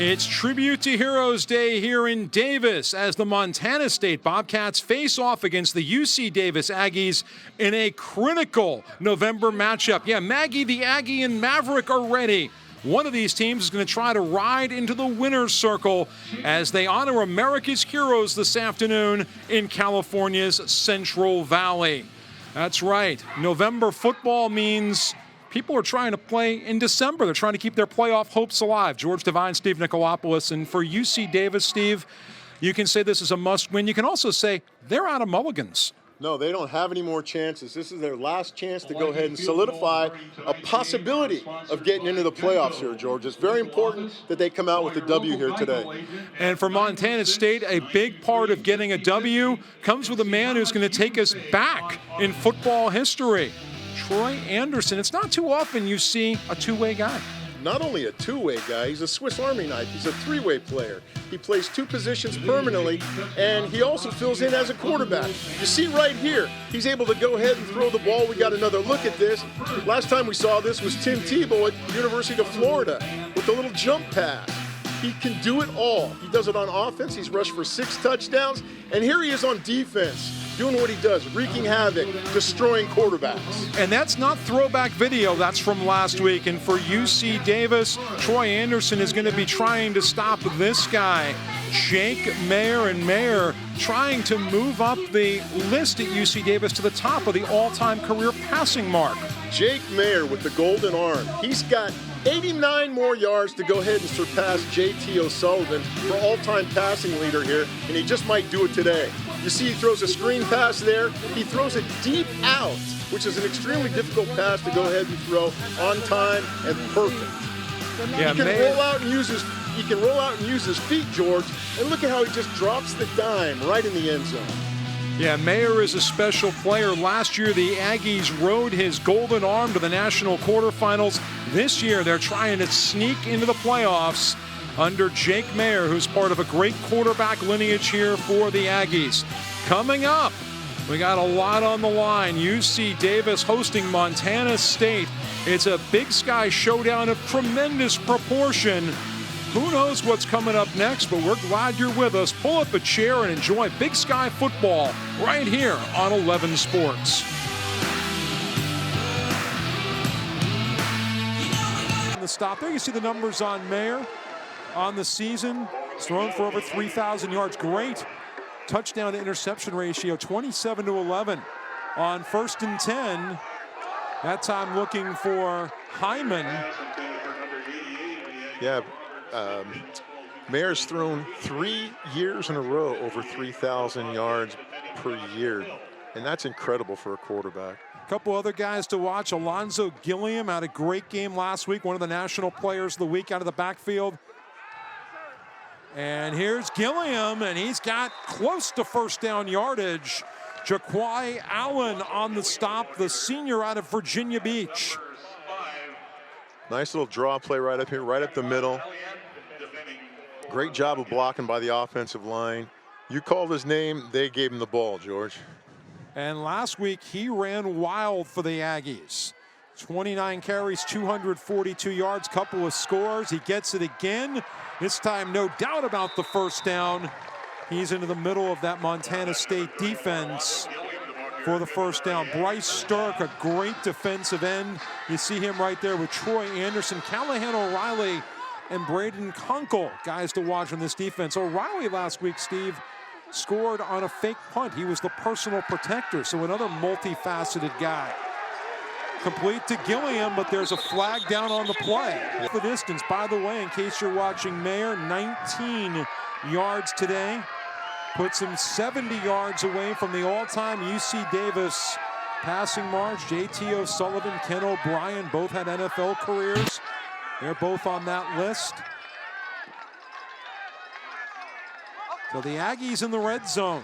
It's Tribute to Heroes Day here in Davis as the Montana State Bobcats face off against the UC Davis Aggies in a critical November matchup. Yeah, Maggie the Aggie and Maverick are ready. One of these teams is going to try to ride into the winner's circle as they honor America's heroes this afternoon in California's Central Valley. That's right. November football means people are trying to play in December. They're trying to keep their playoff hopes alive. George Devvine, Steve Nicolopoulos. And for UC Davis, Steve, you can say this is a must-win. You can also say they're out of mulligans. No, they don't have any more chances. This is their last chance to go ahead and solidify a possibility of getting into the playoffs here, George. It's very important that they come out with a W here today. And for Montana State, a big part of getting a W comes with a man who's going to take us back in football history. Troy Anderson. It's not too often you see a two-way guy. Not only a two-way guy, he's a Swiss Army knife. He's a three-way player. He plays two positions permanently, and he also fills in as a quarterback. You see right here, he's able to go ahead and throw the ball. We got another look at this. Last time we saw this was Tim Tebow at the University of Florida with a little jump pass. He can do it all. He does it on offense. He's rushed for 6 touchdowns, and here he is on defense, doing what he does, wreaking havoc, destroying quarterbacks. And that's not throwback video, that's from last week. And for UC Davis, Troy Anderson is going to be trying to stop this guy, Jake Mayer, and Mayer trying to move up the list at UC Davis to the top of the all-time career passing mark. Jake Mayer with the golden arm. He's got 89 more yards to go ahead and surpass J.T. O'Sullivan for all-time passing leader here, and he just might do it today. You see he throws a screen pass there. He throws it deep out, which is an extremely difficult pass to go ahead and throw on time and perfect. Yeah, he can roll out and use his feet, George, and look at how he just drops the dime right in the end zone. Yeah, Mayer is a special player. Last year, the Aggies rode his golden arm to the national quarterfinals. This year, they're trying to sneak into the playoffs under Jake Mayer, who's part of a great quarterback lineage here for the Aggies. Coming up, we got a lot on the line. UC Davis hosting Montana State. It's a Big Sky Showdown of tremendous proportion. Who knows what's coming up next, but we're glad you're with us. Pull up a chair and enjoy Big Sky football right here on 11 Sports. The stop there, you see the numbers on Mayer on the season. He's thrown for over 3,000 yards. Great touchdown to interception ratio, 27-11 on 1st and 10. That time looking for Hyman. Yeah. Mayer's thrown 3 years in a row over 3,000 yards per year, and that's incredible for a quarterback. A couple other guys to watch. Alonzo Gilliam had a great game last week, one of the national players of the week out of the backfield. And here's Gilliam, and he's got close to first down yardage. Jaquai Allen on the stop, the senior out of Virginia Beach. Nice little draw play right up here, right up the middle. Great job of blocking by the offensive line. You called his name, they gave him the ball, George. And last week, he ran wild for the Aggies. 29 carries, 242 yards, couple of scores. He gets it again. This time, no doubt about the first down. He's into the middle of that Montana State defense for the first down. Bryce Sturck, a great defensive end. You see him right there with Troy Anderson, Callahan O'Reilly, and Braden Kunkel, guys to watch on this defense. O'Reilly last week, Steve, scored on a fake punt. He was the personal protector, so another multifaceted guy. Complete to Gilliam, but there's a flag down on the play. The distance, by the way, in case you're watching Mayer, 19 yards today. Puts him 70 yards away from the all-time UC Davis passing mark. J.T. O'Sullivan, Ken O'Brien, both had NFL careers. They're both on that list. So the Aggies in the red zone.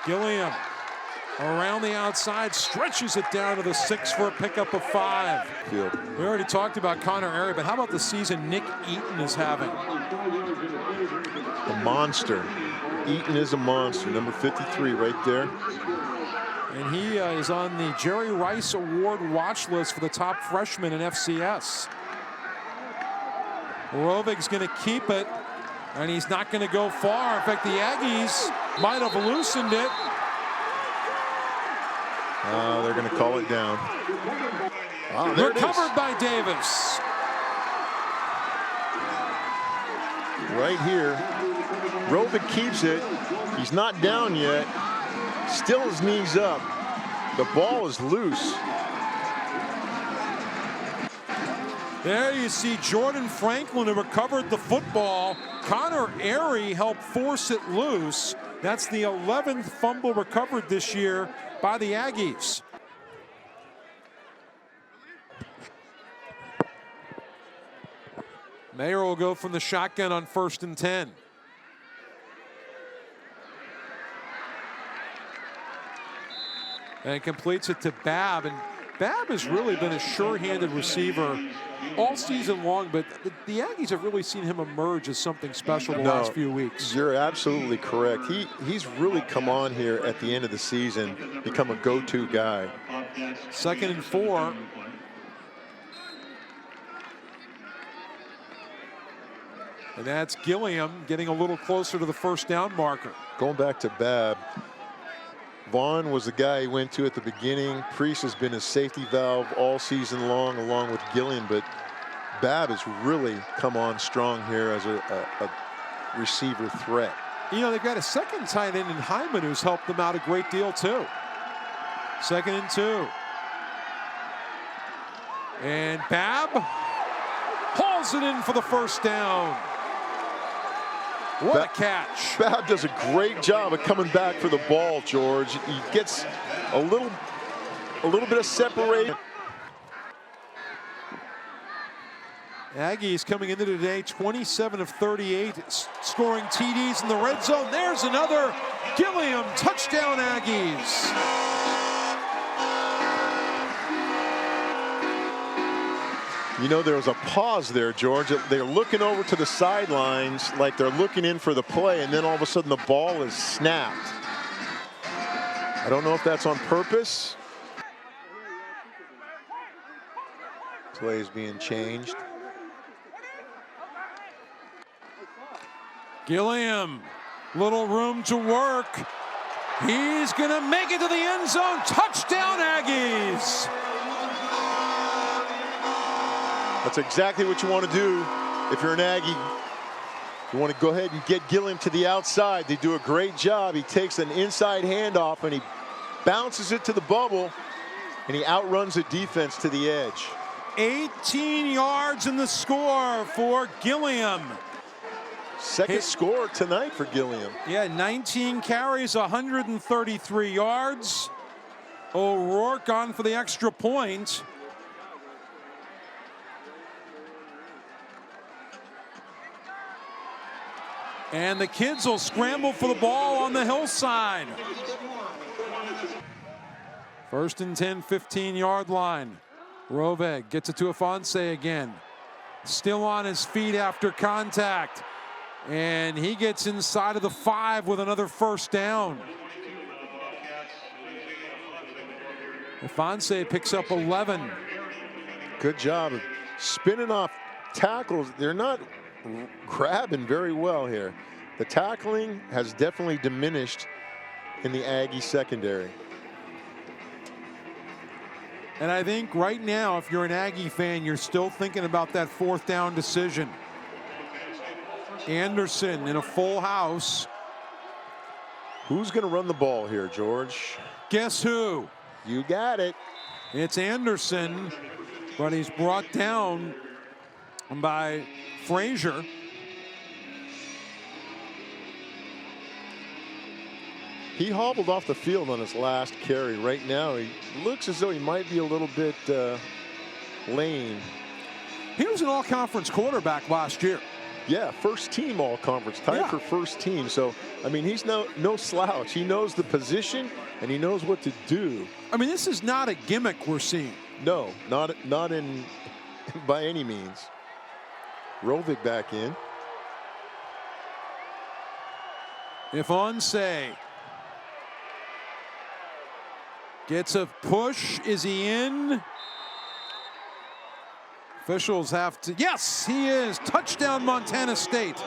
Gilliam around the outside, stretches it down to the 6 for a pickup of 5. We already talked about Connor Airy, but how about the season Nick Eaton is having? A monster. Eaton is a monster, number 53 right there. And he is on the Jerry Rice Award watch list for the top freshman in FCS. Rovig's going to keep it, and he's not going to go far. In fact, the Aggies might have loosened it. They're going to call it down. Recovered by Davis. Right here. Rovig keeps it. He's not down yet. Still his knees up. The ball is loose. There you see Jordan Franklin, who recovered the football. Connor Airy helped force it loose. That's the 11th fumble recovered this year by the Aggies. Mayer will go from the shotgun on 1st and 10. And completes it to Babb. And Babb has really been a sure-handed receiver all season long, but the Aggies have really seen him emerge as something special the last few weeks. You're absolutely correct. He's really come on here at the end of the season, become a go-to guy. 2nd and 4. And that's Gilliam getting a little closer to the 1st down marker. Going back to Babb, Vaughn was the guy he went to at the beginning. Priest has been his safety valve all season long, along with Gilliam, but Babb has really come on strong here as a receiver threat. You know, they've got a 2nd tight end in Hyman who's helped them out a great deal too. 2nd and 2. And Babb hauls it in for the 1st down. What a catch. Babb does a great job of coming back for the ball, George. He gets a little bit of separation. Aggies coming into today 27 of 38, scoring TDs in the red zone. There's another Gilliam touchdown, Aggies. You know, there was a pause there, George. They're looking over to the sidelines like they're looking in for the play, and then all of a sudden the ball is snapped. I don't know if that's on purpose. Play is being changed. Gilliam, little room to work. He's going to make it to the end zone. Touchdown, Aggies. That's exactly what you want to do if you're an Aggie. You want to go ahead and get Gilliam to the outside. They do a great job. He takes an inside handoff and he bounces it to the bubble, and he outruns the defense to the edge. 18 yards in the score for Gilliam. Second score tonight for Gilliam. Yeah, 19 carries, 133 yards. O'Rourke on for the extra point. And the kids will scramble for the ball on the hillside. 1st and 10, 15-yard line. Rovig gets it to Afonso again. Still on his feet after contact. And he gets inside of the 5 with another 1st down. Afonso picks up 11. Good job of spinning off tackles. They're not grabbing very well here. The tackling has definitely diminished in the Aggie secondary. And I think right now, if you're an Aggie fan, you're still thinking about that 4th down decision. Anderson in a full house. Who's going to run the ball here, George? Guess who? You got it. It's Anderson, but he's brought down by Frazier. He hobbled off the field on his last carry. Right now, he looks as though he might be a little bit lame. He was an all-conference quarterback last year. Yeah, 1st team all-conference, tied for 1st team. So, I mean, he's no slouch. He knows the position, and he knows what to do. I mean, this is not a gimmick we're seeing. No, not in by any means. Rovig back in. Afonso gets a push. Is he in? Officials have to, yes, he is. Touchdown, Montana State.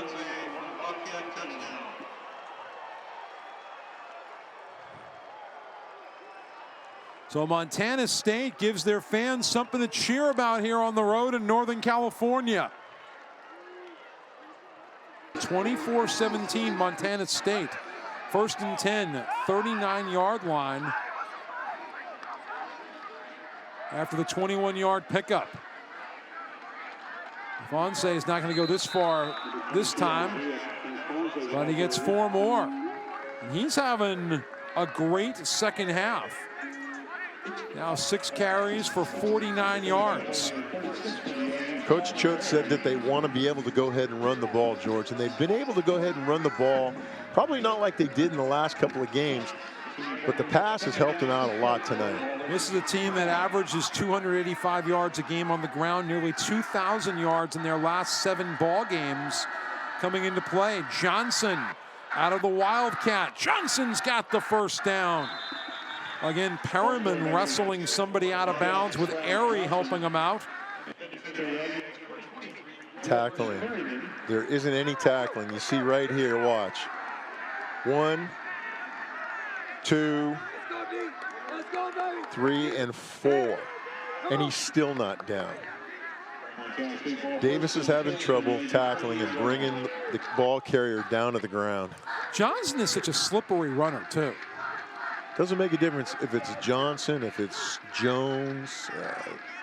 So Montana State gives their fans something to cheer about here on the road in Northern California. 24-17 Montana State. 1st and 10, 39-yard line after the 21-yard pickup. Fonse is not going to go this far this time, but he gets 4 more. And he's having a great second half. Now 6 carries for 49 yards. Coach Choate said that they want to be able to go ahead and run the ball, George, and they've been able to go ahead and run the ball, probably not like they did in the last couple of games, but the pass has helped them out a lot tonight. This is a team that averages 285 yards a game on the ground, nearly 2,000 yards in their last 7 ball games coming into play. Johnson out of the Wildcat. Johnson's got the first down. Again, Perriman wrestling somebody out of bounds with Airy helping him out. Tackling. There isn't any tackling. You see right here, watch. 1, 2, 3, and 4. And he's still not down. Davis is having trouble tackling and bringing the ball carrier down to the ground. Johnson is such a slippery runner, too. Doesn't make a difference if it's Johnson, if it's Jones,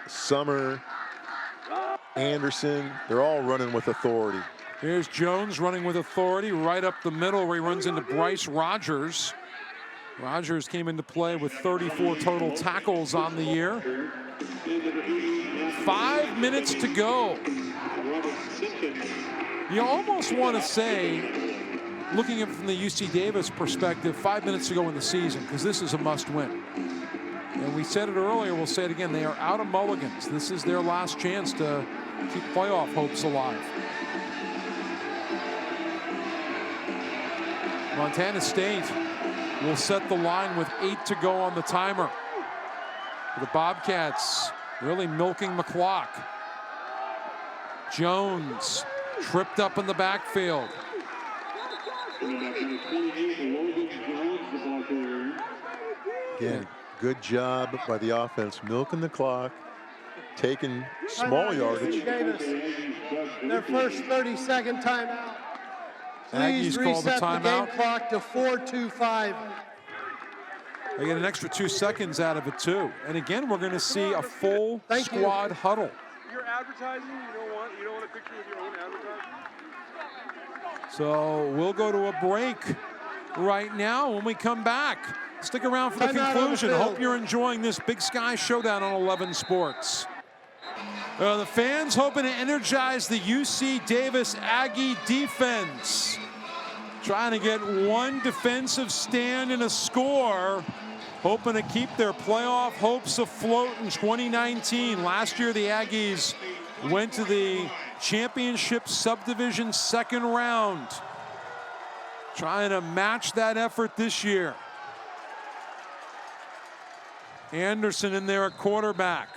Summer, Anderson. They're all running with authority. Here's Jones running with authority right up the middle where he runs into Bryce Rogers. Rogers came into play with 34 total tackles on the year. 5 minutes to go. You almost want to say, looking at it from the UC Davis perspective, 5 minutes to go in the season, because this is a must-win. And we said it earlier, we'll say it again, they are out of mulligans. This is their last chance to keep playoff hopes alive. Montana State will set the line with 8 to go on the timer. The Bobcats really milking the clock. Jones tripped up in the backfield. Again, good job by the offense, milking the clock, taking small yardage. Their first 30-second timeout. Please Aggies call the reset the timeout. game clock to 4:25. They get an extra 2 seconds out of it, too. And again, we're going to see a full squad huddle. You're advertising, you don't want a picture of your own advertising? So we'll go to a break right now. When we come back, stick around for the conclusion. Hope you're enjoying this Big Sky Showdown on 11 Sports. The fans hoping to energize the UC Davis Aggie defense. Trying to get one defensive stand and a score. Hoping to keep their playoff hopes afloat in 2019. Last year, the Aggies went to the championship subdivision second round. Trying to match that effort this year. Anderson in there at quarterback.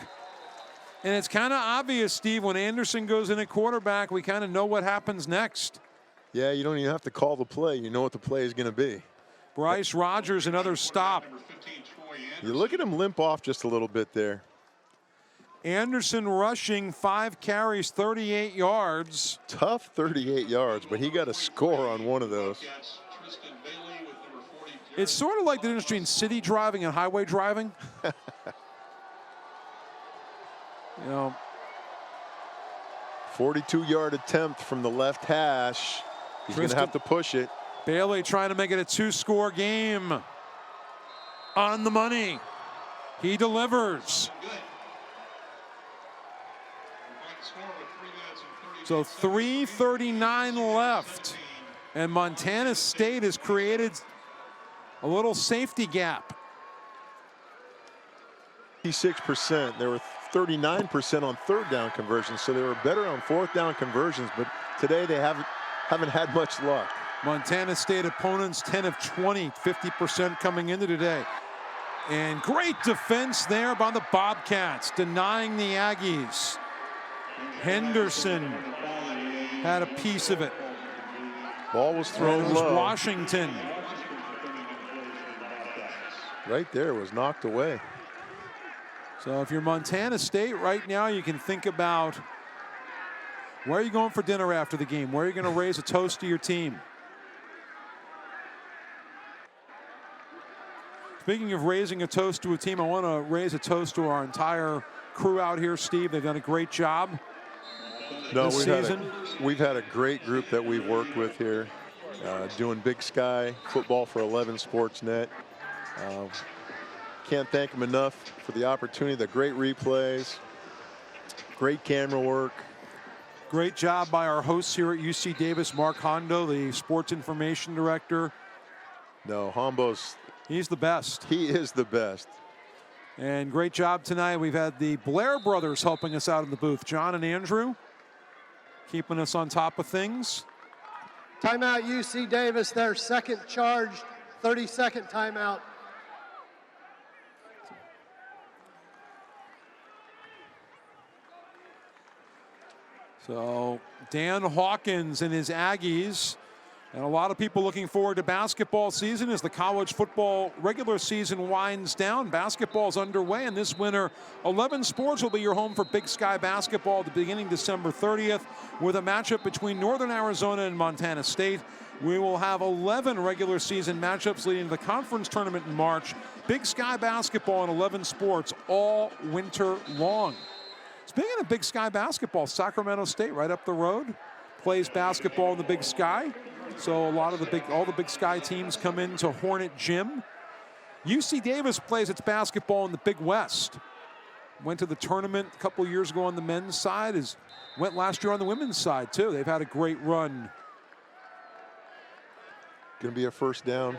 And it's kind of obvious, Steve, when Anderson goes in at quarterback, we kind of know what happens next. Yeah, you don't even have to call the play. You know what the play is going to be. Bryce Rogers, another stop. You look at him limp off just a little bit there. Anderson rushing 5 carries, 38 yards. Tough 38 yards, but he got a score on one of those. It's sort of like the difference between city driving and highway driving. You know, 42-yard attempt from the left hash. He's going to have to push it. Bailey trying to make it a 2-score game. On the money. He delivers. So 3:39 left. And Montana State has created a little safety gap. 56%. They were 39% on third down conversions, so they were better on fourth down conversions, but today they haven't had much luck. Montana State opponents 10 of 20, 50% coming into today. And great defense there by the Bobcats, denying the Aggies. Henderson had a piece of it. Ball was thrown And it was low. Washington. Right there, was knocked away. So if you're Montana State right now, you can think about where are you going for dinner after the game? Where are you going to raise a toast to your team? Speaking of raising a toast to a team, I want to raise a toast to our entire crew out here, Steve. They've done a great job this season. We've had a great group that we've worked with here, doing Big Sky football for 11 Sportsnet. Can't thank them enough for the opportunity, the great replays, great camera work. Great job by our hosts here at UC Davis, Mark Hondo, the sports information director. No, Hombo's, he's the best. He is the best. And great job tonight. We've had the Blair brothers helping us out in the booth. John and Andrew keeping us on top of things. Timeout UC Davis, their second charged 30-second timeout. So Dan Hawkins and his Aggies, and a lot of people looking forward to basketball season as the college football regular season winds down. Basketball's underway, and this winter, 11 Sports will be your home for Big Sky basketball beginning December 30th with a matchup between Northern Arizona and Montana State. We will have 11 regular season matchups leading to the conference tournament in March. Big Sky basketball and 11 Sports all winter long. Speaking of Big Sky basketball, Sacramento State right up the road plays basketball in the Big Sky. So all the Big Sky teams come into Hornet Gym. UC Davis plays its basketball in the Big West. Went to the tournament a couple years ago on the men's side, went last year on the women's side too. They've had a great run. Going to be a first down.